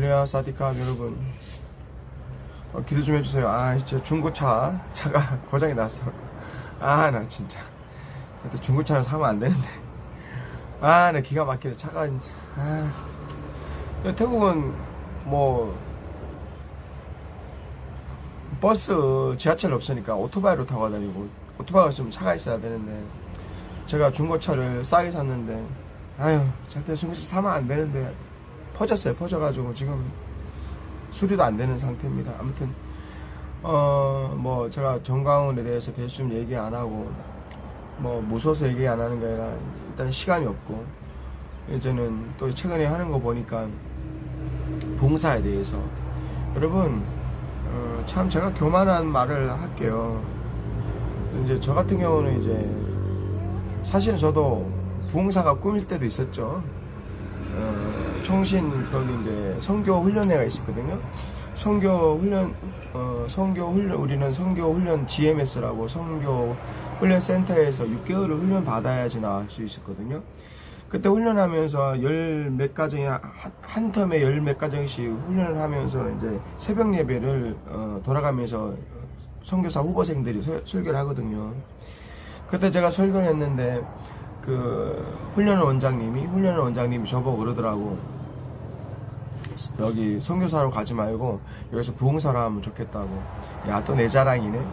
할렐루야. 사디카 여러분, 기도 좀 해주세요. 진짜 중고차가 고장이 났어. 나 진짜 근데 중고차를 사면 안 되는데. 나 기가 막히네. 차가 이제. 태국은 뭐 버스, 지하철 없으니까 오토바이로 타고 다니고, 오토바이가 있으면 차가 있어야 되는데, 제가 중고차를 싸게 샀는데, 절대 중고차 사면 안 되는데 퍼져가지고 지금 수리도 안 되는 상태입니다. 아무튼 뭐 제가 정강훈에 대해서 대충 얘기 안 하고, 뭐 무서워서 얘기 안 하는 게 아니라 일단 시간이 없고, 이제는 또 최근에 하는 거 보니까 봉사에 대해서, 여러분 참 제가 교만한 말을 할게요. 이제 저 같은 경우는 이제 사실은 저도 봉사가 꿈일 때도 있었죠. 총신 거기 이제 선교 훈련회가 있었거든요. 선교 훈련 우리는 선교 훈련 GMS라고 선교 훈련 센터에서 6개월을 훈련 받아야지 나갈 수 있었거든요. 그때 훈련하면서 열 몇 가정이 한 텀에 열 몇 가정씩 훈련을 하면서 이제 새벽 예배를 돌아가면서 선교사 후보생들이 설교를 하거든요. 그때 제가 설교를 했는데 그 훈련 원장님이 저보고 그러더라고. 여기 선교사로 가지 말고 여기서 부흥사로 하면 좋겠다고. 야, 또 내 자랑이네.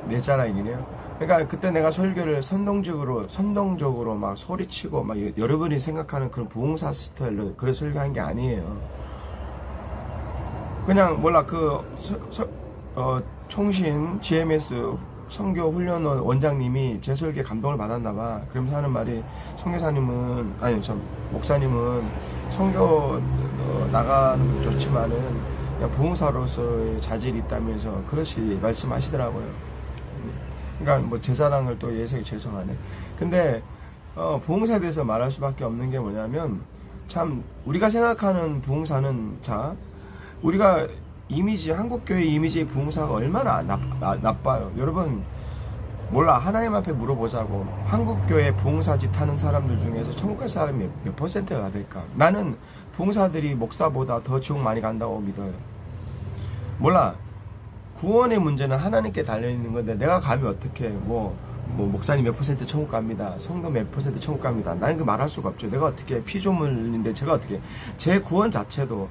내 자랑이네요. 그러니까 그때 내가 설교를 선동적으로 막 소리치고 막 여러분이 생각하는 그런 부흥사 스타일로 그래 설교한 게 아니에요. 그냥 몰라 총신 GMS 선교 훈련원 원장님이 제 설교에 감동을 받았나봐. 그러면서 하는 말이, 목사님은 선교 나가는 건 좋지만은 그냥 부흥사로서의 자질이 있다면서 그렇게 말씀하시더라고요. 그러니까 뭐 제 자랑을 또 예색이 죄송하네. 근데 부흥사에 대해서 말할 수밖에 없는 게 뭐냐면, 참 우리가 생각하는 부흥사는, 우리가 한국교회 이미지의 부흥사가 얼마나 나빠요. 여러분 몰라, 하나님 앞에 물어보자고. 한국교회 부흥사짓 하는 사람들 중에서 천국 갈 사람이 몇 퍼센트가 될까? 나는 부흥사들이 목사보다 더 지옥 많이 간다고 믿어요. 몰라, 구원의 문제는 하나님께 달려있는 건데 내가 감히 어떻게 목사님 몇 퍼센트 천국 갑니다, 성도 몇 퍼센트 천국 갑니다, 나는 그 말할 수가 없죠. 내가 어떻게, 피조물인데 제가 어떻게, 제 구원 자체도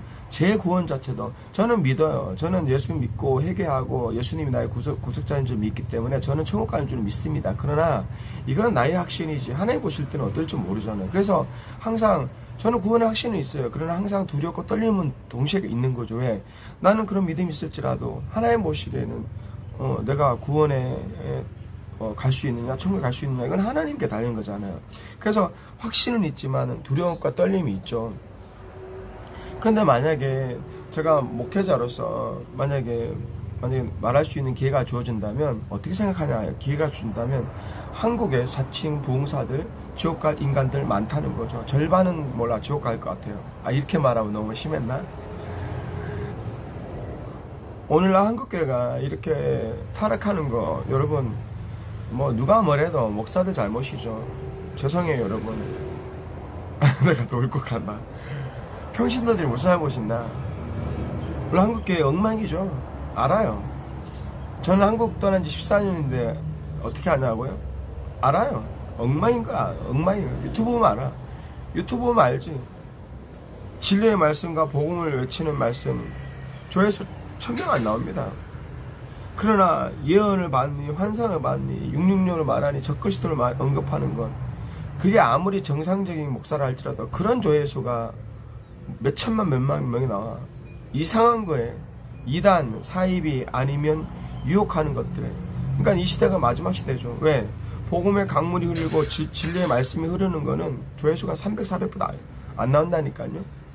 저는 믿어요. 저는 예수 믿고 회개하고 예수님이 나의 구속자인 줄 믿기 때문에 저는 천국 가는 줄 믿습니다. 그러나 이건 나의 확신이지 하나님 보실 때는 어떨 줄 모르잖아요. 그래서 항상 저는 구원의 확신은 있어요. 그러나 항상 두렵고 떨림은 동시에 있는 거죠. 왜? 나는 그런 믿음이 있을지라도 하나님 보시기에는 내가 구원에 갈 수 있느냐, 천국에 갈 수 있느냐, 이건 하나님께 달린 거잖아요. 그래서 확신은 있지만 두려움과 떨림이 있죠. 근데 만약에 제가 목회자로서 만약에 말할 수 있는 기회가 주어진다면 어떻게 생각하냐, 기회가 준다면 한국의 사칭 부흥사들, 지옥 갈 인간들 많다는 거죠. 절반은 몰라 지옥 갈 것 같아요. 이렇게 말하면 너무 심했나? 오늘날 한국교회가 이렇게 타락하는 거, 여러분 뭐 누가 뭐래도 목사들 잘못이죠. 죄송해요 여러분. 내가 또 울컥 한다. 평신도들이 무슨 잘못 있나? 물론 한국교회 엉망이죠. 알아요. 저는 한국 떠난 지 14년인데 어떻게 아냐고요? 알아요. 엉망인 거야. 엉망이에요. 유튜브 보면 알아. 유튜브 보면 알지. 진리의 말씀과 복음을 외치는 말씀 조회수 1000명 안 나옵니다. 그러나 예언을 받니, 환상을 받니, 666을 말하니, 적그리스도를 언급하는 것, 그게 아무리 정상적인 목사라 할지라도 그런 조회수가 몇 천만 몇만 명이 나와. 이상한 거에 이단, 사이비 아니면 유혹하는 것들에. 그러니까 이 시대가 마지막 시대죠. 왜? 복음의 강물이 흐르고 진리의 말씀이 흐르는 거는 조회수가 300, 400보다 안 나온다니까요.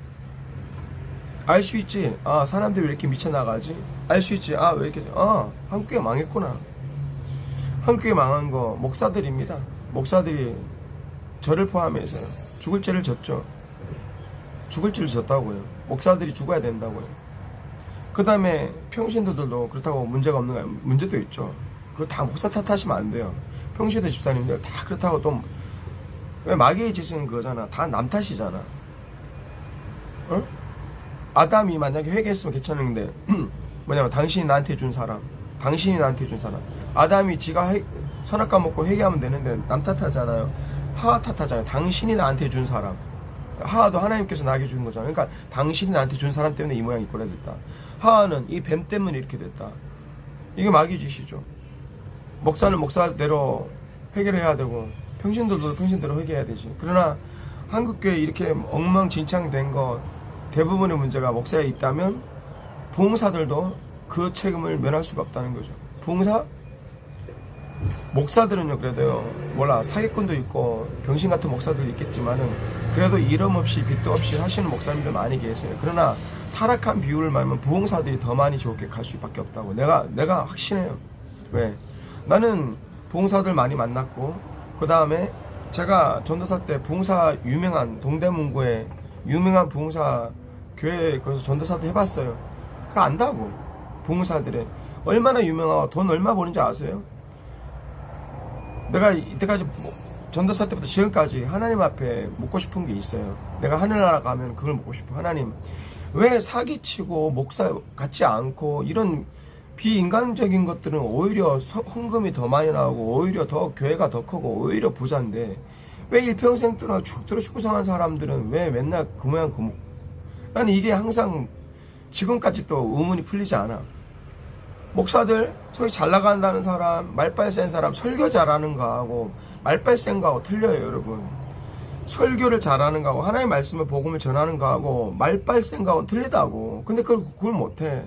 알 수 있지. 사람들이 왜 이렇게 미쳐나가지? 알 수 있지. 왜 이렇게, 한국교회 망했구나. 한국교회 망한 거 목사들입니다. 목사들이 저를 포함해서 죽을 죄를 졌죠. 죽을 죄를 졌다고요. 목사들이 죽어야 된다고요. 그 다음에 평신도들도 그렇다고 문제가 없는 거예요. 문제도 있죠. 그거 다 목사 탓하시면 안 돼요. 평신도 집사님들 다 그렇다고 또, 왜 마귀의 짓은 그거잖아. 다 남 탓이잖아. 어? 아담이 만약에 회개했으면 괜찮은데 뭐냐면 당신이 나한테 준 사람, 당신이 나한테 준 사람. 아담이 지가 선악과 먹고 회개하면 되는데 남 탓하잖아요. 하와 탓하잖아요. 당신이 나한테 준 사람. 하와도 하나님께서 나에게 준 거잖아요. 그러니까 당신이 나한테 준 사람 때문에 이 모양이 꼴에 됐다. 하와는 이 뱀 때문에 이렇게 됐다. 이게 마귀 짓이죠. 목사는 목사대로 회개를 해야 되고 평신들도 평신대로 회개해야 되지. 그러나 한국교회 이렇게 엉망진창된 거 대부분의 문제가 목사에 있다면 부흥사들도 그 책임을 면할 수가 없다는 거죠. 부흥사? 목사들은요 그래도요 몰라 사기꾼도 있고 병신 같은 목사들도 있겠지만은 그래도 이름 없이 빚도 없이 하시는 목사님들 많이 계세요. 그러나 타락한 비율을 말하면 부흥사들이 더 많이 좋게 갈 수밖에 없다고 내가 확신해요. 왜? 나는 부흥사들 많이 만났고 그 다음에 제가 전도사 때 부흥사 유명한 동대문구에 유명한 부흥사 교회 거기서 전도사도 해봤어요. 그거 안다고. 부흥사들의 얼마나 유명하고 돈 얼마 버는지 아세요? 내가 이때까지 전도사 때부터 지금까지 하나님 앞에 묻고 싶은 게 있어요. 내가 하늘나라 가면 그걸 묻고 싶어. 하나님 왜 사기치고 목사 같지 않고 이런 비인간적인 것들은 오히려 헌금이 더 많이 나오고 오히려 더 교회가 더 크고 오히려 부자인데 왜 일평생 동안 죽도록 축구상한 사람들은 왜 맨날 그 모양 그 목. 나는 이게 항상 지금까지 또 의문이 풀리지 않아. 목사들 소위 잘 나간다는 사람, 말빨 센 사람, 설교 잘하는 거하고 말빨 센 거하고 틀려요, 여러분. 설교를 잘하는 거하고 하나님의 말씀을 복음을 전하는 거하고 말빨 센 거하고는 틀리다고. 근데 그걸 못해.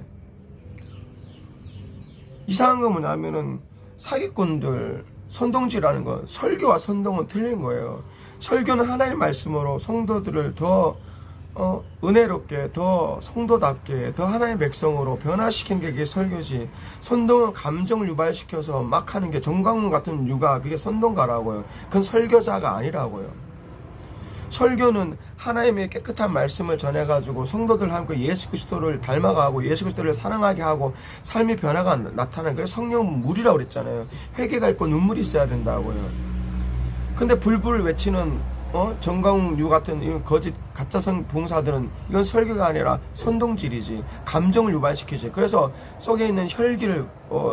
이상한 거 뭐냐면은 사기꾼들, 선동질하는 거, 설교와 선동은 틀린 거예요. 설교는 하나님의 말씀으로 성도들을 더 은혜롭게, 더 성도답게, 더 하나님의 백성으로 변화시키는 게 그게 설교지. 선동은 감정을 유발시켜서 막 하는 게 정광훈 같은 유가 그게 선동가라고요. 그건 설교자가 아니라고요. 설교는 하나님의 깨끗한 말씀을 전해가지고 성도들하고 예수 그리스도를 닮아가고 예수 그리스도를 사랑하게 하고 삶의 변화가 나타나는 그래서 성령 물이라고 그랬잖아요. 회개가 있고 눈물이 있어야 된다고요. 근데 불불을 외치는 정광훈 유 같은 이런 거짓 가짜 부흥사들은 이건 설교가 아니라 선동질이지. 감정을 유발시키지. 그래서 속에 있는 혈기를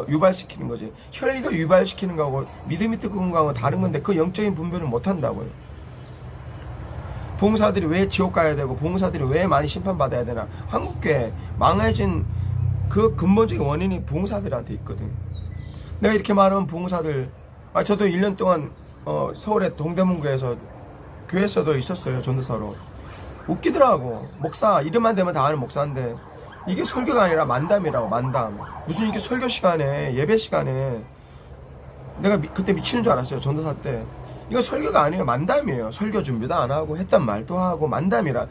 유발시키는 거지. 혈기가 유발시키는 거하고 믿음이 뜨거운 거하고 다른 건데 그 영적인 분별을 못한다고요. 부흥사들이 왜 지옥 가야 되고 부흥사들이 왜 많이 심판받아야 되나. 한국교회 망해진 그 근본적인 원인이 부흥사들한테 있거든. 내가 이렇게 말하면 부흥사들 저도 1년 동안 서울의 동대문구에서 교회에서도 있었어요. 전도사로. 웃기더라고. 목사 이름만 대면 다 아는 목사인데 이게 설교가 아니라 만담이라고. 만담. 무슨 이게 설교 시간에 예배 시간에 내가 그때 미치는 줄 알았어요. 전도사 때. 이거 설교가 아니에요. 만담이에요. 설교 준비도 안 하고 했던 말도 하고 만담이라.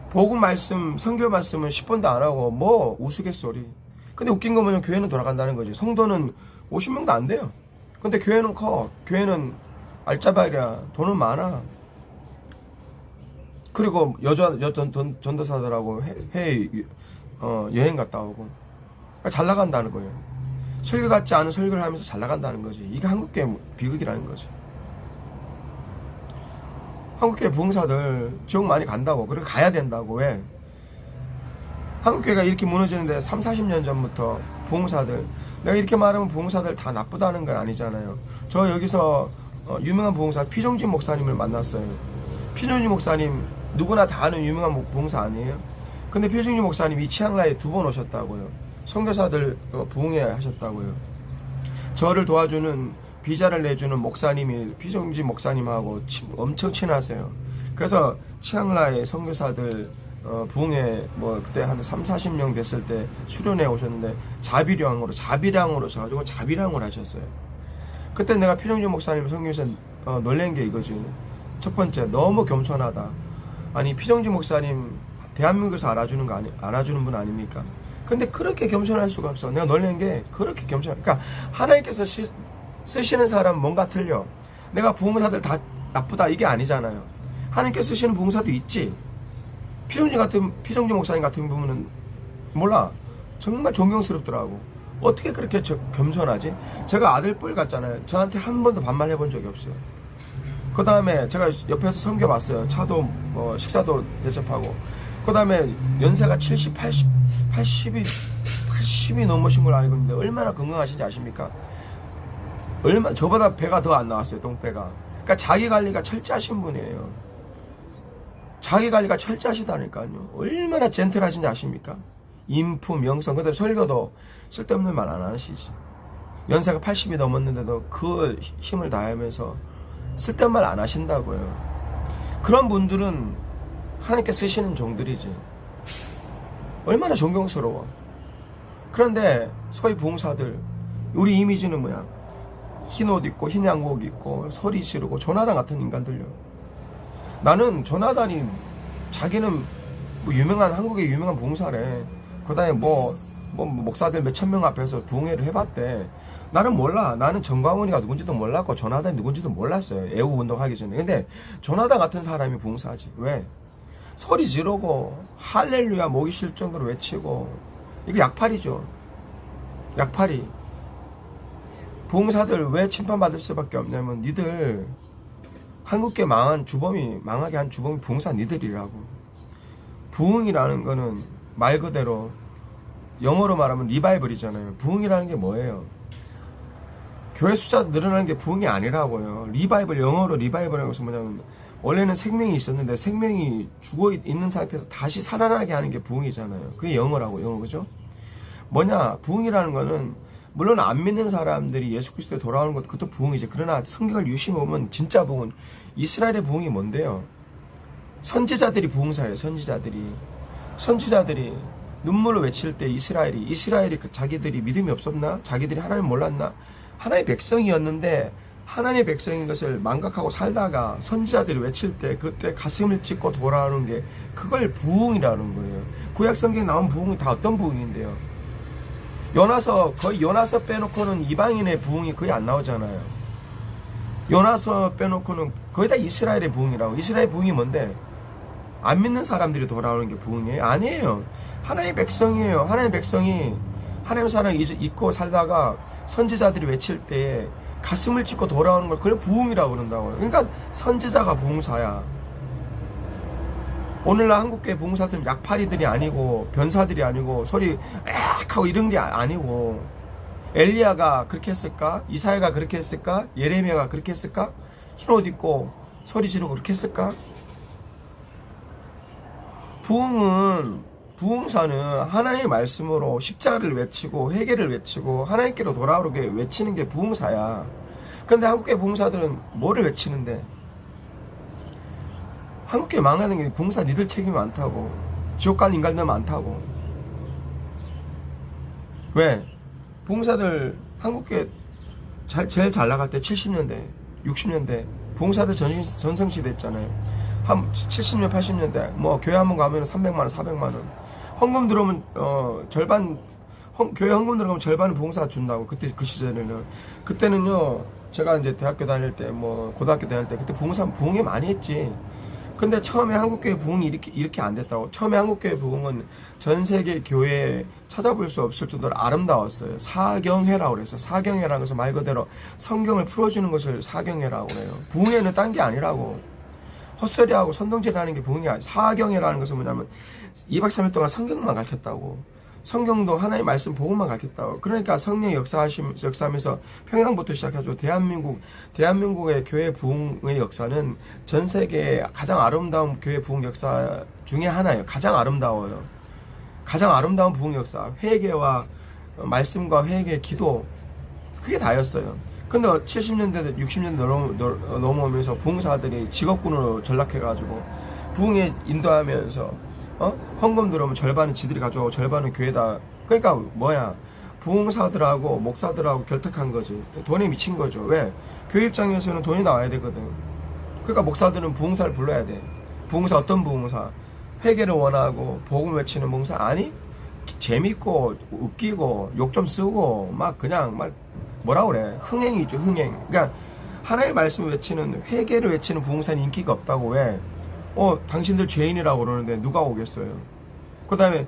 복음 말씀 선교 말씀은 10번도 안 하고 뭐 우스갯소리. 근데 웃긴 거 뭐냐면 교회는 돌아간다는 거지. 성도는 50명도 안 돼요. 근데 교회는 커. 교회는 알짜발이야. 돈은 많아. 그리고 전도사들하고 해외 여행 갔다 오고 잘 나간다는 거예요. 설교 같지 않은 설교를 하면서 잘 나간다는 거지. 이게 한국교회 비극이라는 거지. 한국교회 부흥사들 지옥 많이 간다고. 그리고 가야 된다고. 왜? 한국교회가 이렇게 무너지는데 30-40년 전부터 부흥사들, 내가 이렇게 말하면 부흥사들 다 나쁘다는 건 아니잖아요. 저 여기서 유명한 부흥사 피종진 목사님을 만났어요. 피종진 목사님 누구나 다 아는 유명한 부흥사 아니에요? 근데 피종진 목사님 이 치앙라이에 2번 오셨다고요. 선교사들 부흥회 하셨다고요. 저를 도와주는 비자를 내주는 목사님이 피종진 목사님하고 엄청 친하세요. 그래서 치앙라이 선교사들 부흥회 뭐 그때 한 30-40명 됐을 때 수련회 오셨는데 자비량으로 오셔가지고 자비량을 하셨어요. 그때 내가 피종진 목사님 선교에서 놀란 게 이거지. 첫 번째, 너무 겸손하다. 아니 피종진 목사님 대한민국에서 알아주는 분 아닙니까? 근데 그렇게 겸손할 수가 없어. 내가 놀란 게 그렇게 겸손. 그러니까 하나님께서 쓰시는 사람은 뭔가 틀려. 내가 부흥사들 다 나쁘다 이게 아니잖아요. 하나님께서 쓰시는 부흥사도 있지. 피종진 목사님 같은 부분은 몰라. 정말 존경스럽더라고. 어떻게 그렇게 겸손하지? 제가 아들뻘 같잖아요. 저한테 한 번도 반말해본 적이 없어요. 그 다음에 제가 옆에서 섬겨봤어요. 차도 식사도 대접하고. 그 다음에 연세가 70, 80이 넘으신 걸 알고 있는데 얼마나 건강하신지 아십니까? 저보다 배가 더 안 나왔어요, 똥배가. 그러니까 자기 관리가 철저하신 분이에요. 자기 관리가 철저하시다니까요. 얼마나 젠틀하신지 아십니까? 인품, 명성, 그다음에 설교도 쓸데없는 말 안 하시지. 연세가 80이 넘었는데도 그 힘을 다하면서 쓸데없는 말 안 하신다고요. 그런 분들은 하나님께 쓰시는 종들이지. 얼마나 존경스러워. 그런데 소위 부흥사들, 우리 이미지는 뭐야? 흰 옷 입고 흰 양복 입고 소리 지르고 조나단 같은 인간들요. 나는 조나단이 자기는 뭐 유명한 한국의 유명한 부흥사래. 그다음에 뭐 목사들 몇천 명 앞에서 부흥회를 해봤대. 나는 몰라. 나는 정광훈이가 누군지도 몰랐고 조나단이 누군지도 몰랐어요. 애국 운동하기 전에. 근데 조나단 같은 사람이 부흥사지. 왜? 소리 지르고 할렐루야 목이 쉴 정도로 외치고. 이거 약팔이죠. 약팔이. 부흥사들 왜 침판받을 수밖에 없냐면 니들 한국계 망하게 한 주범이 부흥사 니들이라고. 부흥이라는 거는 말 그대로 영어로 말하면 리바이벌이잖아요. 부흥이라는 게 뭐예요? 교회 숫자 늘어나는 게 부흥이 아니라고요. 리바이벌, 영어로 리바이벌이라는 것은 뭐냐면 원래는 생명이 있었는데 생명이 죽어 있는 상태에서 다시 살아나게 하는 게 부흥이잖아요. 그게 영어라고, 영어, 그죠? 뭐냐, 부흥이라는 거는 물론 안 믿는 사람들이 예수 그리스도에 돌아오는 것도 그것도 부흥이지. 그러나 성경을 유심히 보면 진짜 부흥은 이스라엘의 부흥이 뭔데요? 선지자들이 부흥사예요. 선지자들이 눈물로 외칠 때 이스라엘이 자기들이 믿음이 없었나? 자기들이 하나님 몰랐나? 하나님의 백성이었는데 하나님의 백성인 것을 망각하고 살다가 선지자들이 외칠 때 그때 가슴을 찢고 돌아오는 게 그걸 부흥이라는 거예요. 구약 성경에 나온 부흥이 다 어떤 부흥인데요? 거의 요나서 빼놓고는 이방인의 부흥이 거의 안 나오잖아요. 요나서 빼놓고는 거의 다 이스라엘의 부흥이라고. 이스라엘 부흥이 뭔데? 안 믿는 사람들이 돌아오는 게 부흥이에요? 아니에요. 하나님의 백성이에요. 하나님의 백성이 하나님의 사랑을 잊고 살다가 선지자들이 외칠 때 가슴을 찢고 돌아오는 걸 그걸 부흥이라고 그런다고요. 그러니까 선지자가 부흥사야. 오늘날 한국교회 부흥사들은 약팔이들이 아니고 변사들이 아니고 소리 악 하고 이런 게 아니고 엘리야가 그렇게 했을까? 이사야가 그렇게 했을까? 예레미야가 그렇게 했을까? 흰 옷 입고 소리 지르고 그렇게 했을까? 부흥사는 하나님의 말씀으로 십자가를 외치고 회개를 외치고 하나님께로 돌아오게 외치는 게 부흥사야. 근데 한국교회 부흥사들은 뭐를 외치는데? 한국교회 망하는 게 부흥사 니들 책임이 많다고. 지옥 가는 인간들 많다고. 왜? 부흥사들 한국교회 제일 잘 나갈 때 70년대 60년대 부흥사들 전성시대 했잖아요. 한 70년 80년대 뭐 교회 한번 가면 300만원 400만원 헌금 들어오면 절반 교회 헌금 들어가면 절반은 부흥사가 준다고. 그때 그 그때는요 제가 이제 대학교 다닐 때 뭐 고등학교 다닐 때 그때 부흥회 많이 했지. 근데 처음에 한국교회 부흥이 이렇게 안 됐다고. 처음에 한국교회 부흥은 전 세계 교회에 찾아볼 수 없을 정도로 아름다웠어요. 사경회라고 그랬어요. 사경회라는 것은 말 그대로 성경을 풀어주는 것을 사경회라고 그래요. 부흥회는 딴 게 아니라고. 헛소리하고 선동질하는 게 부흥이 아니라. 사경회라는 것은 뭐냐면 2박 3일 동안 성경만 가르쳤다고. 성경도 하나의 말씀 복음만 가르쳤다고. 그러니까 성령이 역사하면서 평양부터 시작해서 대한민국의 교회 부흥의 역사는 전 세계의 가장 아름다운 교회 부흥 역사 중에 하나예요. 가장 아름다워요. 가장 아름다운 부흥 역사. 회개와 말씀과 회개, 기도 그게 다였어요. 근데 70년대, 60년대 넘어오면서 부흥사들이 직업군으로 전락해가지고 부흥에 인도하면서 헌금 들어오면 절반은 지들이 가져가고 절반은 교회다. 그러니까 뭐야, 부흥사들하고 목사들하고 결탁한 거지. 돈에 미친 거죠. 왜? 교회 입장에서는 돈이 나와야 되거든. 그러니까 목사들은 부흥사를 불러야 돼. 부흥사 어떤 부흥사? 회개를 원하고 복음 외치는 부흥사? 아니, 재밌고 웃기고 욕 좀 쓰고 막 그냥 막 뭐라 그래, 흥행이죠. 흥행. 그러니까 하나의 말씀을 외치는, 회개를 외치는 부흥사는 인기가 없다고. 왜? 당신들 죄인이라고 그러는데 누가 오겠어요? 그 다음에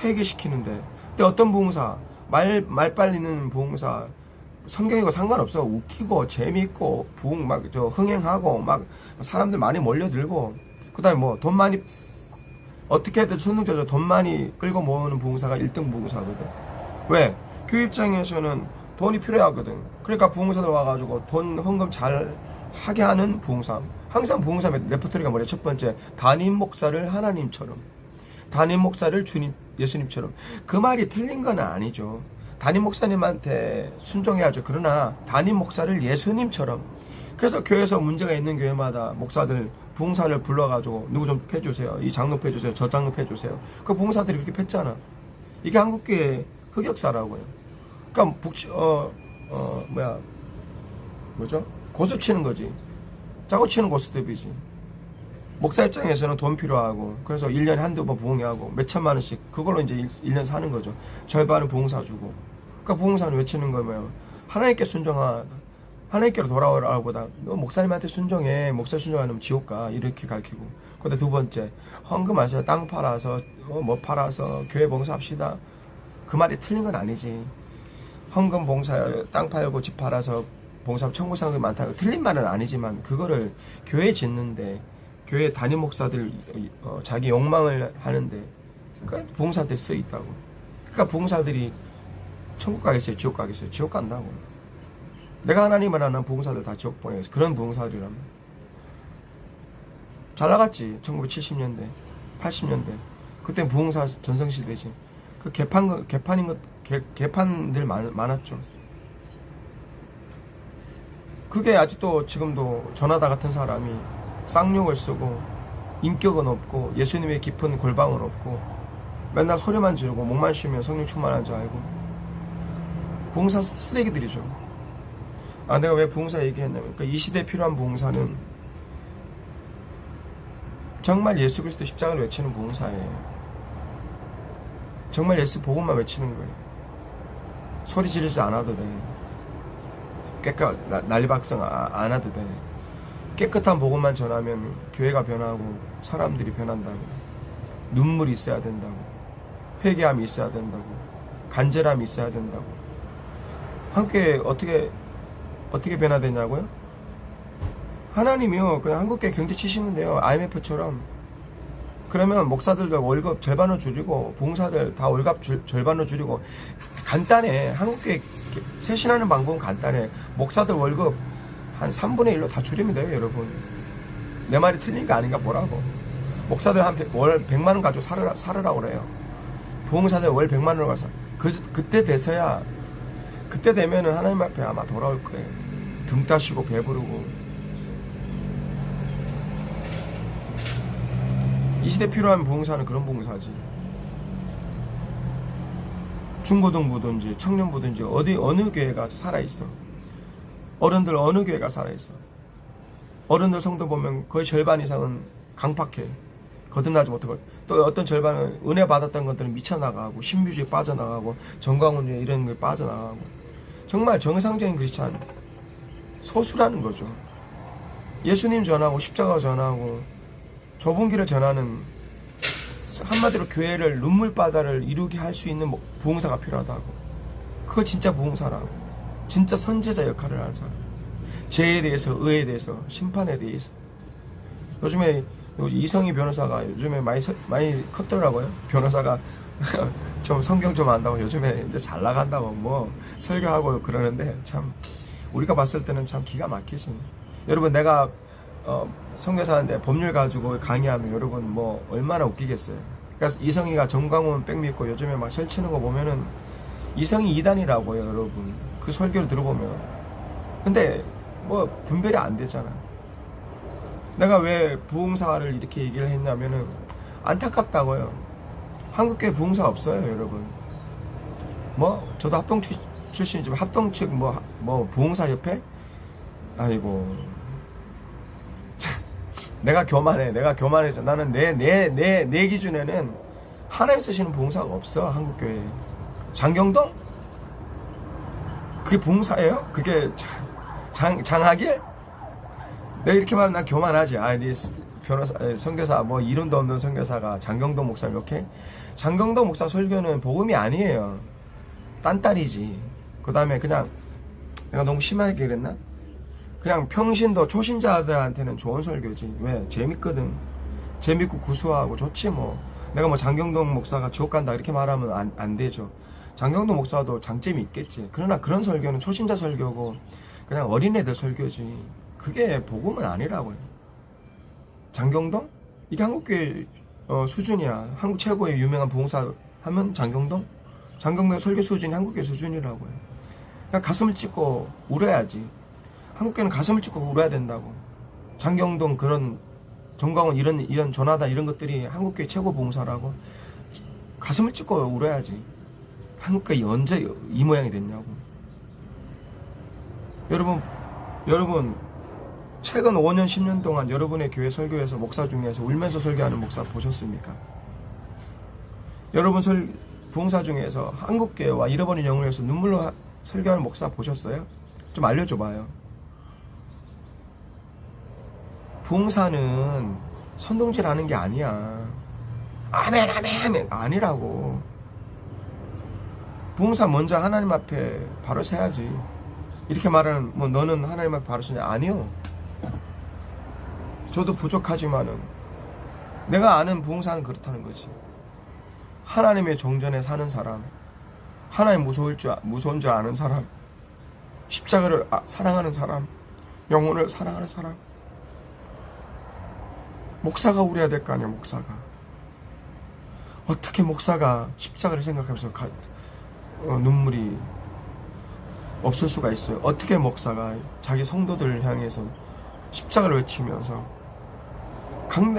회개시키는데. 근데 어떤 부흥사, 말 빨리는 부흥사, 성경이고 상관없어. 웃기고 재밌고 부흥 흥행하고 막 사람들 많이 몰려들고, 그 다음에 뭐 돈 많이 어떻게든 손흥자죠. 돈 많이 끌고 모으는 부흥사가 1등 부흥사거든. 왜? 교회 입장에서는 돈이 필요하거든. 그러니까 부흥사들 와가지고 돈 헌금 잘 하게 하는 부흥사. 항상 부흥사의 레퍼토리가 뭐래? 첫 번째, 담임 목사를 하나님처럼, 담임 목사를 주님, 예수님처럼. 그 말이 틀린 건 아니죠. 담임 목사님한테 순종해야죠. 그러나 담임 목사를 예수님처럼. 그래서 교회에서 문제가 있는 교회마다 목사들 부흥사를 불러가지고 누구 좀 패주세요. 이 장로 패주세요. 저 장로 패주세요. 그 부흥사들이 그렇게 팼잖아. 이게 한국교회 흑역사라고요. 그러니까 뭐죠? 고수 치는 거지. 짜고 치는 고수톱이지. 목사 입장에서는 돈 필요하고, 그래서 1년에 한두 번 부흥회하고 몇천만 원씩 그걸로 이제 1년 사는 거죠. 절반은 부흥사 주고. 그러니까 부흥사는 외치는 거면 하나님께 순종하다. 하나님께로 돌아오라 보다 너 목사님한테 순종해. 목사 순종 안 하면 지옥 가. 이렇게 가르치고. 근데 두 번째, 헌금하셔. 땅 팔아서 뭐 팔아서 교회 봉사합시다. 그 말이 틀린 건 아니지. 헌금 봉사, 땅 팔고 집 팔아서 봉사 천국 상급이 많다고 틀린 말은 아니지만, 그거를 교회 짓는데, 교회 담임 목사들 자기 욕망을 하는데 그 봉사들 쓰여 있다고. 그러니까 봉사들이 천국 가겠어요? 지옥 가겠어요? 지옥 간다고. 내가 하나님을 아는 봉사들 다 지옥 보내겠어. 그런 봉사들이라면 잘 나갔지. 1970년대 80년대 그때 부흥사 전성시대지. 그 개판들 많았죠. 그게 아직도 지금도 전하다 같은 사람이 쌍욕을 쓰고 인격은 없고 예수님의 깊은 골방은 없고 맨날 소리만 지르고 목만 쉬면 성령 충만한 줄 알고 부흥사 쓰레기들이죠. 내가 왜 부흥사 얘기했냐면, 그러니까 이 시대에 필요한 부흥사는 정말 예수 그리스도 십자가를 외치는 부흥사예요. 정말 예수 복음만 외치는 거예요. 소리 지르지 않아도 돼. 난리박성 안 해도 돼. 깨끗한 복음만 전하면 교회가 변하고 사람들이 변한다고. 눈물이 있어야 된다고. 회개함이 있어야 된다고. 간절함이 있어야 된다고. 한국교회 어떻게 변화되냐고요? 하나님이요, 그냥 한국교회 경제 치시면 돼요. IMF처럼. 그러면 목사들도 월급 절반으로 줄이고 봉사들 다 월급 절반으로 줄이고. 간단해. 한국교회 쇄신하는 방법은 간단해. 목사들 월급 한 3분의 1로 다 줄이면 돼요, 여러분. 내 말이 틀린 게 아닌가 보라고. 목사들 월 100만 원 가지고 살으라고 그래요. 부흥사들 월 100만 원으로 가서. 그때 돼서야, 그때 되면은 하나님 앞에 아마 돌아올 거예요. 등 따시고 배부르고. 이 시대 필요한 부흥사는 그런 부흥사지. 중고등부든지 청년부든지 어느 교회가 살아있어. 어른들 어느 교회가 살아있어. 어른들 성도 보면 거의 절반 이상은 강팍해. 거듭나지 못하고, 또 어떤 절반은 은혜 받았던 것들은 미쳐나가고 신비주의에 빠져나가고 정광훈주의 이런 게 빠져나가고. 정말 정상적인 크리스찬 소수라는 거죠. 예수님 전하고 십자가 전하고 좁은 길을 전하는, 한마디로 교회를 눈물바다를 이루게 할 수 있는 부흥사가 필요하다고. 그거 진짜 부흥사라고. 진짜 선제자 역할을 하는 사람. 죄에 대해서, 의에 대해서, 심판에 대해서. 요즘에 이성희 변호사가 요즘에 많이 컸더라고요. 변호사가 좀 성경 좀 안다고 요즘에 이제 잘 나간다고 뭐 설교하고 그러는데, 참 우리가 봤을 때는 참 기가 막히지. 여러분, 내가 선교사인데 법률 가지고 강의하면 여러분 뭐 얼마나 웃기겠어요. 그래서 이성희가 정광훈 백 믿고 요즘에 막 설치는 거 보면은 이성희 2단이라고요, 여러분. 그 설교를 들어보면. 근데 뭐 분별이 안 되잖아. 내가 왜 부흥사를 이렇게 얘기를 했냐면은 안타깝다고요. 한국교회 부흥사 없어요, 여러분. 뭐 저도 합동 출신이지만 합동 측 뭐 부흥사 협회? 아이고. 내가 교만해져. 나는 내 기준에는 하나님 쓰시는 부흥사가 없어, 한국교회에. 장경동? 그게 부흥사예요? 그게 장하길? 내가 이렇게 말하면 난 교만하지. 네 변호사, 선교사, 뭐 이름도 없는 선교사가 장경동 목사 이렇게? 장경동 목사 설교는 복음이 아니에요. 딴따리지. 그 다음에 그냥 내가 너무 심하게 그랬나? 그냥 평신도 초신자들한테는 좋은 설교지. 왜? 재밌거든. 재밌고 구수하고 좋지 뭐. 내가 뭐 장경동 목사가 지옥 간다 이렇게 말하면 안 되죠. 장경동 목사도 장점이 있겠지. 그러나 그런 설교는 초신자 설교고 그냥 어린애들 설교지. 그게 복음은 아니라고요. 장경동? 이게 한국교회 수준이야. 한국 최고의 유명한 부흥사 하면 장경동? 장경동 설교 수준이 한국교회 수준이라고요. 그냥 가슴을 찢고 울어야지. 한국교회는 가슴을 찢고 울어야 된다고. 장경동 그런 정광훈 이런 조나단 이런 것들이 한국교회 최고 부흥사라고. 가슴을 찢고 울어야지. 한국교회 언제 이 모양이 됐냐고. 여러분 최근 5년 10년 동안 여러분의 교회 설교에서 목사 중에서 울면서 설교하는 목사 보셨습니까? 여러분 부흥사 중에서 한국교회와 잃어버린 영혼을 위해서 눈물로 설교하는 목사 보셨어요? 좀 알려줘봐요. 부흥사는 선동질하는 게 아니야. 아멘 아멘 아멘 아니라고. 부흥사 먼저 하나님 앞에 바로 서야지. 이렇게 말하는 뭐 너는 하나님 앞에 바로 서냐? 아니요. 저도 부족하지만은 내가 아는 부흥사는 그렇다는 거지. 하나님의 정전에 사는 사람, 하나님 무서운 줄 아는 사람, 십자가를 사랑하는 사람, 영혼을 사랑하는 사람. 목사가 울어야 될 거 아니야. 목사가 어떻게 목사가 십자가를 생각하면서 눈물이 없을 수가 있어요. 어떻게 목사가 자기 성도들을 향해서 십자가를 외치면서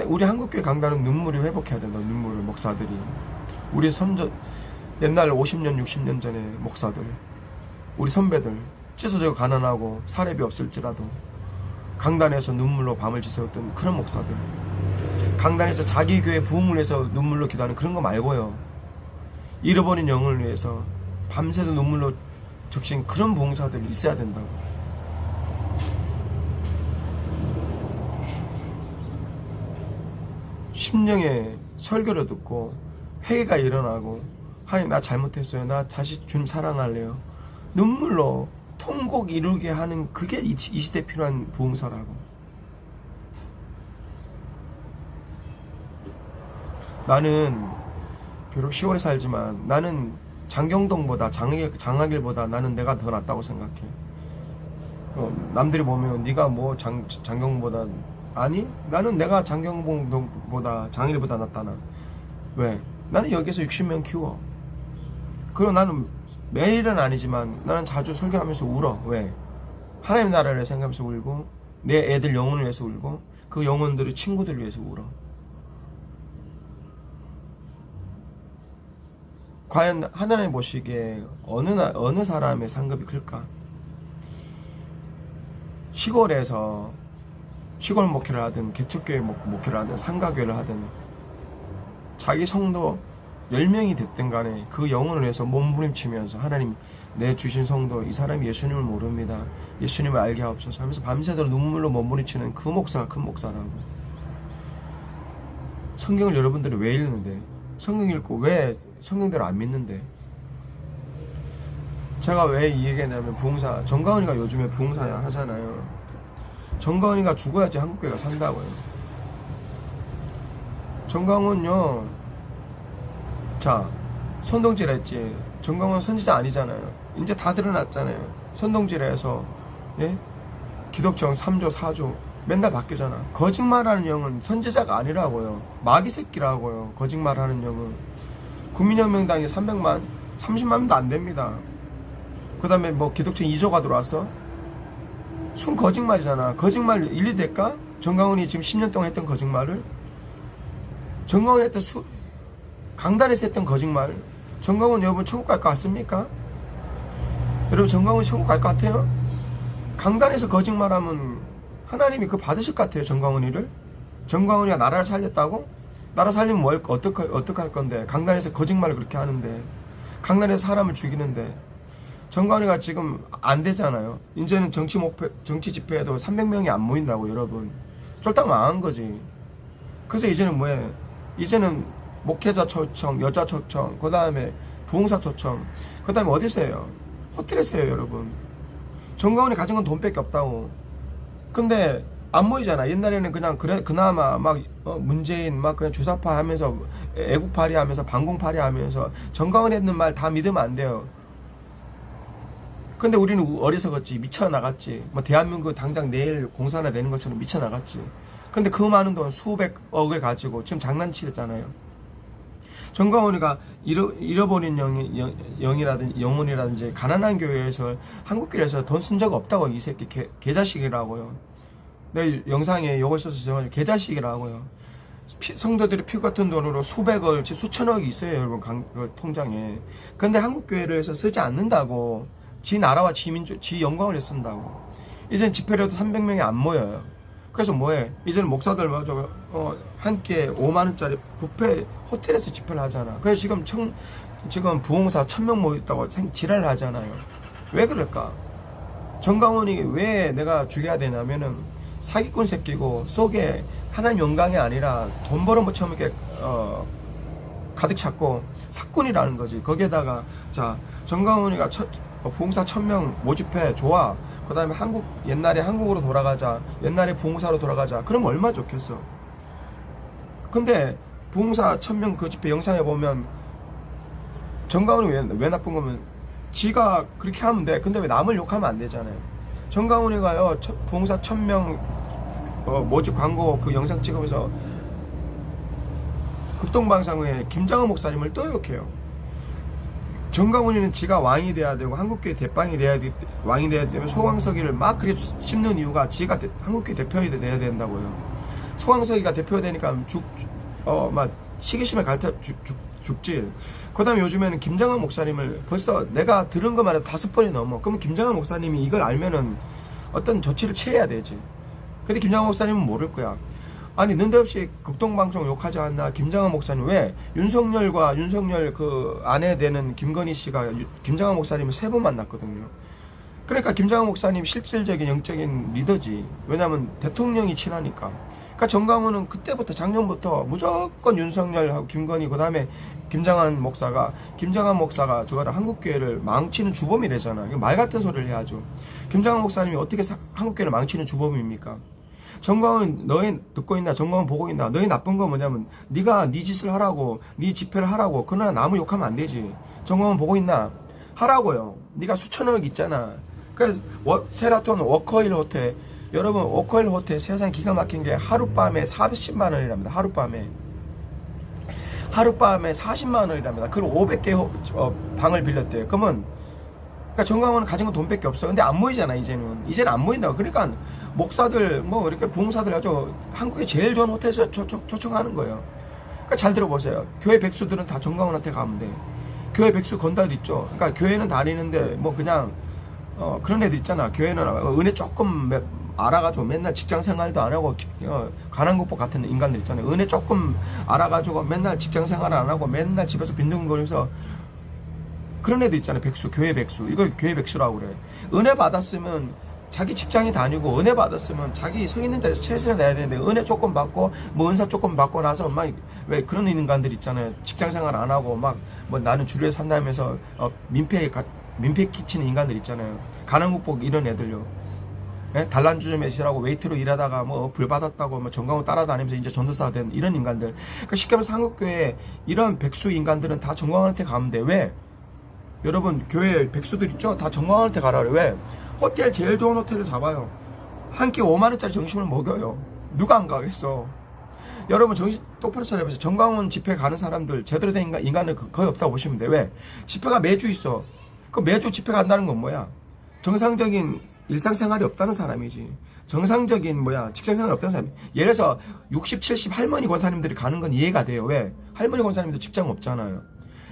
우리 한국교회 강단은 눈물이 회복해야 된다. 눈물을 목사들이 우리 옛날 50년 60년 전에 목사들 우리 선배들 찢어지고 가난하고 사례비 없을지라도 강단에서 눈물로 밤을 지새웠던 그런 목사들, 강단에서 자기 교회 부흥을 위해서 눈물로 기도하는 그런 거 말고요. 잃어버린 영혼을 위해서 밤새도 눈물로 적신 그런 부흥사들이 있어야 된다고. 심령의 설교를 듣고 회개가 일어나고 하나님 나 잘못했어요. 나 다시 주님 사랑할래요. 눈물로 통곡 이루게 하는 그게 이 시대에 필요한 부흥사라고. 나는 비록 시골에 살지만 나는 장경동보다 장학일보다 나는 내가 더 낫다고 생각해. 남들이 보면 네가 뭐 장경보다 아니 나는 내가 장경봉보다 장일보다 낫다나. 왜? 나는 여기서 60명 키워. 그리고 나는 매일은 아니지만 나는 자주 설교하면서 울어. 왜? 하나님 나라를 생각하면서 울고 내 애들 영혼을 위해서 울고 그 영혼들의 친구들을 위해서 울어. 과연 하나님 보시기에 어느 사람의 상급이 클까? 시골에서 시골 목회를 하든 개척교회 목회를 하든 상가교회를 하든 자기 성도 10명이 됐든 간에 그 영혼을 위해서 몸부림치면서 하나님 내 주신 성도 이 사람이 예수님을 모릅니다. 예수님을 알게 하옵소서 하면서 밤새도록 눈물로 몸부림치는 그 목사가 큰 목사라고. 성경을 여러분들이 왜 읽는데? 성경 읽고 왜 성경대로 안 믿는데? 제가 왜 이 얘기했냐면 부흥사 정가은이가 요즘에 부흥사 하잖아요. 정가은이가 죽어야지 한국교회가 산다고요. 정강훈요, 자 선동질 했지. 정강훈 선지자 아니잖아요. 이제 다 드러났잖아요. 선동질해서 예? 기독정 3조 4조 맨날 바뀌잖아. 거짓말하는 영은 선지자가 아니라고요. 마귀 새끼라고요. 거짓말하는 영은. 국민혁명당이 300만 30만도 안 됩니다. 그 다음에 뭐 기독청 2조가 들어왔어? 순 거짓말이잖아. 거짓말 일리 될까? 정강훈이 지금 10년 동안 했던 거짓말을, 정강훈이 했던 강단에서 했던 거짓말, 정강훈 여러분 천국 갈 것 같습니까? 여러분 정강훈 천국 갈 것 같아요? 강단에서 거짓말하면 하나님이 그거 받으실 것 같아요. 정강훈이를? 정강훈이가 나라를 살렸다고? 나라 살리면 뭘 어떻게 할 건데? 강단에서 거짓말을 그렇게 하는데, 강단에서 사람을 죽이는데. 정강훈이가 지금 안 되잖아요. 이제는 정치 집회에도 300명이 안 모인다고. 여러분 쫄딱 망한 거지. 그래서 이제는 뭐해? 이제는 목회자 초청, 여자 초청, 그 다음에 부흥사 초청, 그 다음에 어디서 해요? 호텔에서 해요. 여러분 정강훈이 가진 건 돈밖에 없다고. 근데 안 모이잖아. 옛날에는 그냥 그래 그나마 막 문재인 막 그냥 주사파 하면서 애국파리 하면서 반공파리 하면서 정강훈 했는 말 다 믿으면 안 돼요. 근데 우리는 어리석었지. 미쳐나갔지. 뭐 대한민국 당장 내일 공사나 되는 것처럼 미쳐나갔지. 근데 그 많은 돈 수백억을 가지고 지금 장난치잖아요. 정강훈이가 잃어버린 영혼이라든지 가난한 교회에서 한국교회에서 돈 쓴 적 없다고. 이 새끼 개자식이라고요. 내 영상에 요거 써서 죄송하지만 개자식이라고요. 성도들이 피 같은 돈으로 수백억, 수천억이 있어요, 여러분. 그 통장에. 근데 한국교회를 해서 쓰지 않는다고. 지 나라와 지 민족, 지 영광을 위해 쓴다고. 이젠 집회라도 300명이 안 모여요. 그래서 뭐해? 이제는 목사들 마저 한 끼에 5만원짜리 뷔페 호텔에서 집회를 하잖아. 그래서 지금 부흥사 1000명 모였다고 지랄을 하잖아요. 왜 그럴까? 정강훈이 왜 내가 죽여야 되냐면은 사기꾼 새끼고 속에 하나님 영광이 아니라 돈 벌어못 처먹게 가득 찼고 사꾼이라는 거지. 거기에다가 자 정강훈이가 부흥사 1000명 모집해. 좋아. 그 다음에 옛날에 한국으로 돌아가자. 옛날에 부흥사로 돌아가자. 그럼 얼마나 좋겠어. 근데 부흥사 1000명 그 집회 영상에 보면 정강훈이 왜 나쁜 거면 지가 그렇게 하면 돼. 근데 왜 남을 욕하면 안 되잖아요. 정강훈이가요 부흥사 1000명 모집 광고 그 영상 찍으면서 극동방송에 김장훈 목사님을 또 욕해요. 정강훈이는 지가 왕이 돼야 되고 한국교회 대빵이 왕이 돼야 되면 소광석이를 막 그렇게 씹는 이유가 지가 한국교회 대표이 돼야 된다고요. 소광석이가 대표가 되니까 막 시기심에 갈타 죽지. 그 다음에 요즘에는 김장훈 목사님을 벌써 내가 들은 것만 해도 5번이 넘어. 그러면 김장훈 목사님이 이걸 알면은 어떤 조치를 취해야 되지. 근데 김장훈 목사님은 모를 거야. 아니 는데없이 극동방송 욕하지 않나. 김장훈 목사님 왜 윤석열 그 아내 되는 김건희 씨가 김장훈 목사님을 3번 만났거든요. 그러니까 김장훈 목사님 실질적인 영적인 리더지. 왜냐면 대통령이 친하니까. 그러니까 정강훈은 그때부터 작년부터 무조건 윤석열하고 김건희 그 다음에 김장한 목사가 저거를 한국교회를 망치는 주범이래잖아. 말 같은 소리를 해야죠. 김장한 목사님이 어떻게 한국교회를 망치는 주범입니까? 정강훈 너희 듣고 있나? 정강훈 보고 있나? 너희 나쁜 거 뭐냐면 네가 네 짓을 하라고, 네 집회를 하라고. 그러나 남을 욕하면 안 되지. 정강훈 보고 있나? 하라고요. 네가 수천억 있잖아. 그래서 세라톤 워커힐 호텔, 여러분 워커힐 호텔 세상 기가 막힌 게 하룻밤에 40만 원이랍니다. 하룻밤에 40만 원이랍니다. 그걸 500개 방을 빌렸대요. 그러면 그러니까 정강훈은 가진 건 돈밖에 없어. 근데 안 모이잖아. 이제는 안 모인다고. 그러니까 목사들 뭐 이렇게 부흥사들 아주 한국에 제일 좋은 호텔에서 초청하는 거예요. 그러니까 잘 들어보세요. 교회 백수들은 다 정강훈한테 가면 돼. 교회 백수 건달 있죠. 그러니까 교회는 다니는데 뭐 그냥 그런 애들 있잖아. 교회는 은혜 조금 알아가지고 맨날 직장 생활도 안 하고 가난국보 같은 인간들 있잖아요. 은혜 조금 알아가지고 맨날 직장 생활 안 하고 맨날 집에서 빈둥거리면서 그런 애들 있잖아요. 백수, 교회 백수. 이걸 교회 백수라고 그래. 은혜 받았으면 자기 직장에 다니고 은혜 받았으면 자기 서 있는 자리에서 최선을 다해야 되는데 은혜 조금 받고 뭐 은사 조금 받고 나서 막 왜 그런 인간들 있잖아요. 직장 생활 안 하고 막 뭐 나는 주류에 산다면서 민폐 끼치는 인간들 있잖아요. 가난국보 이런 애들요. 예? 단란주 좀 해시라고 웨이트로 일하다가 뭐 불 받았다고 뭐 정강훈 따라다니면서 이제 전도사가 된 이런 인간들. 그러니까 쉽게 말해서 한국교회 이런 백수 인간들은 다 정강훈한테 가면 돼. 왜? 여러분 교회 백수들 있죠? 다 정강훈한테 가라 그래. 왜? 호텔 제일 좋은 호텔을 잡아요. 한 끼 5만원짜리 점심을 먹여요. 누가 안 가겠어? 여러분 정신 똑바로 차려보세요. 정강훈 집회 가는 사람들 제대로 된 인간은 거의 없다고 보시면 돼. 왜? 집회가 매주 있어. 그 매주 집회 간다는 건 뭐야? 정상적인 일상생활이 없다는 사람이지. 정상적인 직장생활이 없다는 사람이. 예를 들어서 60, 70 할머니 권사님들이 가는 건 이해가 돼요. 왜? 할머니 권사님도 직장 없잖아요.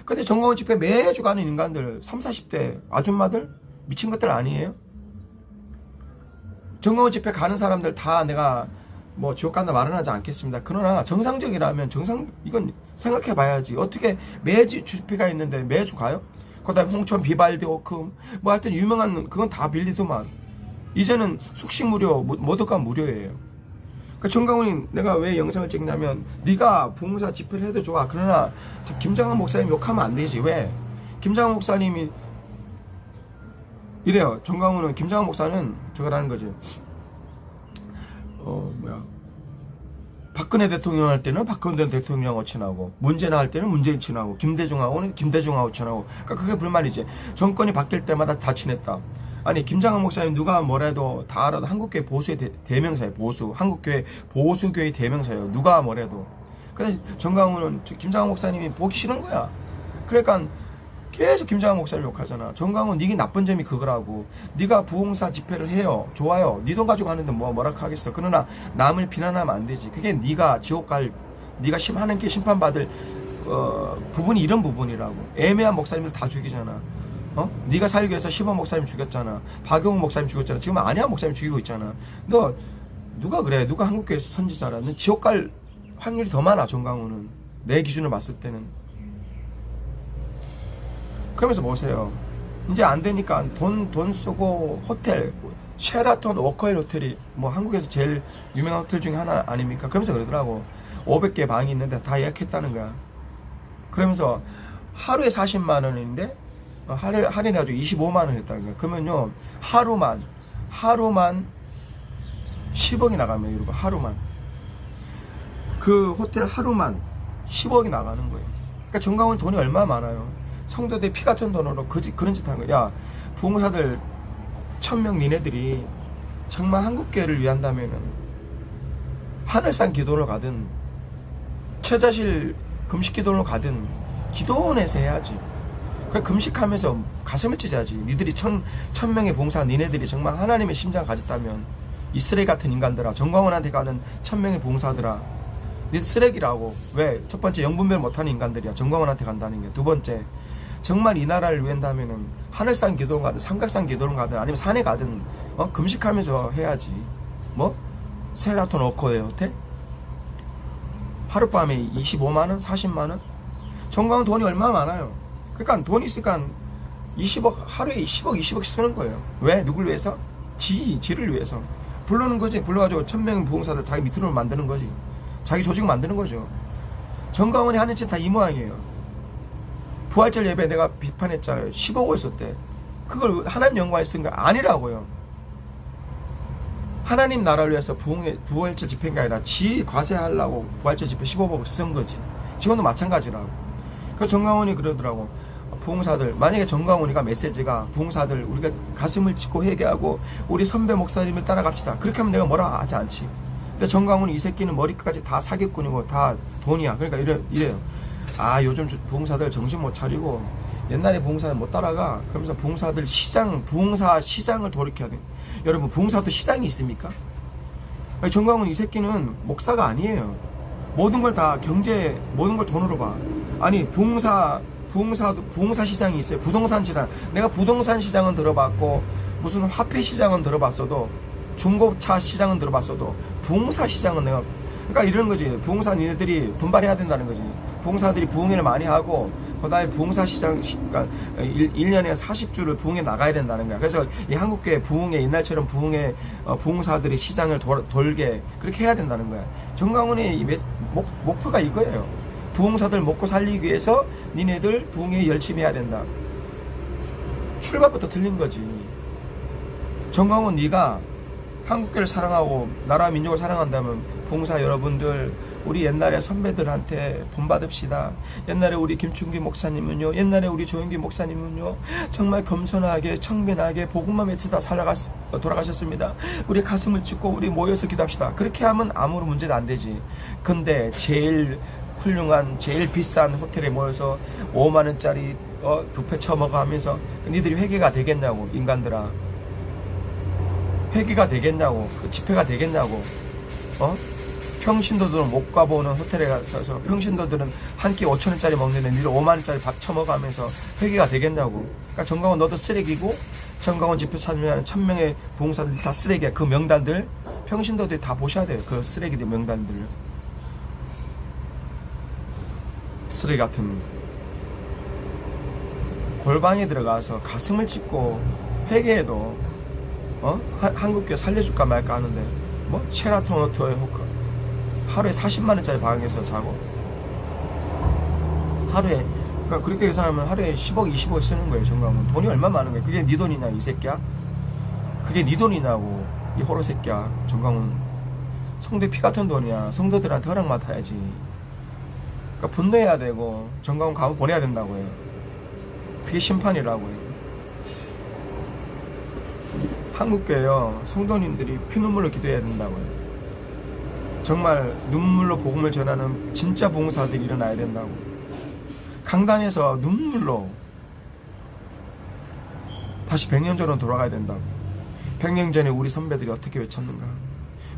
근데 정강훈 집회 매주 가는 인간들 30, 40대 아줌마들 미친 것들 아니에요? 정강훈 집회 가는 사람들 다 내가 뭐 지옥 간다 말은 하지 않겠습니다. 그러나 정상적이라면 이건 생각해 봐야지. 어떻게 매주 집회가 있는데 매주 가요? 그 다음에 홍천 비발디 오크 뭐 하여튼 유명한 그건 다 빌리더만. 이제는 숙식 무료, 모두가 무료예요. 그러니까 정강훈이 내가 왜 영상을 찍냐면 네가 부흥사 집회를 해도 좋아. 그러나 김장훈 목사님 욕하면 안 되지. 왜? 김장훈 목사님이 이래요. 김장훈 목사는 저거라는 거지. 박근혜 대통령 할 때는 박근혜 대통령하고 친하고, 문재인 할 때는 문재인 친하고, 김대중하고는 김대중하고 친하고. 그러니까 그게 불만이지. 정권이 바뀔 때마다 다 친했다. 아니, 김장한 목사님 누가 뭐래도 다 알아도 한국교회 보수의 대명사예요. 보수. 한국교회 보수교회 대명사예요. 누가 뭐래도. 근데 정강훈은 김장한 목사님이 보기 싫은 거야. 그러니까 계속 김장한 목사님 욕하잖아. 정강훈, 니게 나쁜 점이 그거라고. 니가 부흥사 집회를 해요. 좋아요. 니 돈 가지고 하는데 뭐라 하겠어. 그러나 남을 비난하면 안 되지. 그게 니가 지옥 갈, 니가 하나님께 심판받을 부분이 이런 부분이라고. 애매한 목사님들 다 죽이잖아. 네가 살기 위해서 시범 목사님 죽였잖아. 박영훈 목사님 죽였잖아. 지금 안혜한 목사님 죽이고 있잖아. 너 누가 그래? 누가 한국교회에서 선지자라? 너 지옥 갈 확률이 더 많아. 정강훈은 내 기준으로 봤을 때는. 그러면서 보세요. 이제 안 되니까 돈 쓰고 호텔, 쉐라톤 워커힐 호텔이 뭐 한국에서 제일 유명한 호텔 중에 하나 아닙니까? 그러면서 그러더라고. 500개 방이 있는데 다 예약했다는 거야. 그러면서 하루에 40만 원인데 할인해가지고 25만 원 했다는 거야. 그러면요, 하루만 10억이 나가면, 여러분, 하루만. 그 호텔 하루만 10억이 나가는 거예요. 그러니까 정강훈 돈이 얼마나 많아요. 성도들 피 같은 돈으로 그런 짓 하는 거야. 야, 부흥사들 1000명 니네들이 정말 한국교회를 위한다면은 하늘산 기도를 가든 처자실 금식 기도를 가든 기도원에서 해야지. 그래, 금식하면서 가슴을 찢어야지. 니들이 1000명의 봉사, 니네들이 정말 하나님의 심장을 가졌다면, 이 쓰레기 같은 인간들아, 정광훈한테 가는 1000명의 봉사들아, 니들 쓰레기라고. 왜? 첫 번째, 영분별 못하는 인간들이야. 정광훈한테 간다는 게. 두 번째, 정말 이 나라를 위한다면은 하늘산 기도를 가든 삼각산 기도를 가든 아니면 산에 가든 금식하면서 해야지. 뭐? 세라톤 워커힐 호텔? 하룻밤에 25만원? 40만원? 정광훈 돈이 얼마나 많아요. 그러니까 돈이 있으니까 20억, 하루에 10억, 20억씩 쓰는 거예요. 왜? 누굴 위해서? 지를 위해서. 부르는 거지. 불러가지고 1000명 부흥사들 자기 밑으로 만드는 거지. 자기 조직을 만드는 거죠. 정광훈이 하는 짓 다 이 모양이에요. 부활절 예배 내가 비판했잖아요. 15억을 썼대. 그걸 하나님 영광에 쓴 거 아니라고요. 하나님 나라를 위해서 부활절 집회가 아니라 지 과세하려고 부활절 집회 15억을 쓴 거지. 지금도 마찬가지라고. 그래서 정광훈이 그러더라고. 부흥사들, 만약에 정광훈이가 메시지가 부흥사들 우리가 가슴을 찢고 회개하고 우리 선배 목사님을 따라갑시다. 그렇게 하면 내가 뭐라 하지 않지. 근데 정광훈이 이 새끼는 머리끝까지 다 사기꾼이고 다 돈이야. 그러니까 이래요. 아, 요즘 부흥사들 정신 못 차리고 옛날에 부흥사들 못 따라가. 그러면서 부흥사들 부흥사 시장을 돌이켜야 돼. 여러분, 부흥사도 시장이 있습니까? 정광훈 이 새끼는 목사가 아니에요. 모든 걸 다 모든 걸 돈으로 봐. 아니, 부흥사 시장이 있어요. 부동산 시장. 내가 부동산 시장은 들어봤고 무슨 화폐 시장은 들어봤어도, 중고차 시장은 들어봤어도 부흥사 시장은 내가, 그러니까 이런 거지. 부흥사 니네들이 분발해야 된다는 거지. 부흥사들이 부흥회를 많이 하고 그 다음에 부흥사 시장, 그러니까 1년에 40주를 부흥회 나가야 된다는 거야. 그래서 이 한국교회 부흥회, 옛날처럼 부흥회 부흥사들이 시장을 돌게 그렇게 해야 된다는 거야. 정광훈의 목표가 이거예요. 부흥사들 먹고 살리기 위해서 니네들 부흥회 열심히 해야 된다. 출발부터 틀린 거지. 정광훈, 네가 한국교회를 사랑하고 나라 민족을 사랑한다면 봉사 여러분들, 우리 옛날에 선배들한테 본받읍시다. 옛날에 우리 김충기 목사님은요, 옛날에 우리 조영기 목사님은요, 정말 겸손하게 청빈하게 복음만 외치다 돌아가셨습니다. 우리 가슴을 찢고 우리 모여서 기도합시다. 그렇게 하면 아무런 문제도 안 되지. 근데 제일 훌륭한, 제일 비싼 호텔에 모여서 5만원짜리 뷔페 처먹어 하면서 니들이 회개가 되겠냐고. 인간들아, 회개가 되겠냐고. 집회가 되겠냐고. 평신도들은 못 가보는 호텔에 가서 평신도들은 한 끼 5천원짜리 먹는데 니들 5만원짜리 밥 처먹으면서 회개가 되겠냐고. 그러니까 정광훈 너도 쓰레기고, 정광훈 집회 찾으면 1000명의 부흥사들이 다 쓰레기야. 그 명단들 평신도들이 다 보셔야 돼요. 그 쓰레기들 명단들. 쓰레기 같은 골방에 들어가서 가슴을 찢고 회개해도 한국교회 살려줄까 말까 하는데 뭐 쉐라톤 호텔에 하루에 40만원짜리 방에서 자고, 하루에, 그러니까 그렇게 계산하면 하루에 10억 20억 쓰는 거예요. 정광훈 돈이 얼마나 많은 거야. 그게 네 돈이냐 이 새끼야. 그게 네 돈이냐고 이 호로 새끼야. 정광훈 성도의 피 같은 돈이야. 성도들한테 허락 맡아야지. 그러니까 분노해야 되고 정가원 감옥 보내야 된다고요. 그게 심판이라고요. 한국교회요, 성도님들이 피눈물로 기도해야 된다고요. 정말 눈물로 복음을 전하는 진짜 봉사들이 일어나야 된다고. 강단에서 눈물로 다시 100년 전으로 돌아가야 된다고. 100년 전에 우리 선배들이 어떻게 외쳤는가,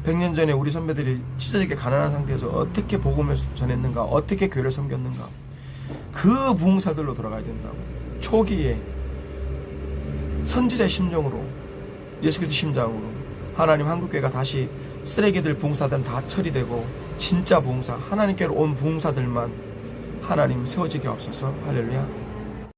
100년 전에 우리 선배들이 찢어지게 가난한 상태에서 어떻게 복음을 전했는가, 어떻게 교회를 섬겼는가, 그 부흥사들로 돌아가야 된다고. 초기에 선지자의 심정으로, 예수 그리스도 심장으로 하나님 한국교회가 다시 쓰레기들 부흥사들은 다 처리되고 진짜 부흥사, 하나님께로 온 부흥사들만 하나님 세워지게 없어서 할렐루야.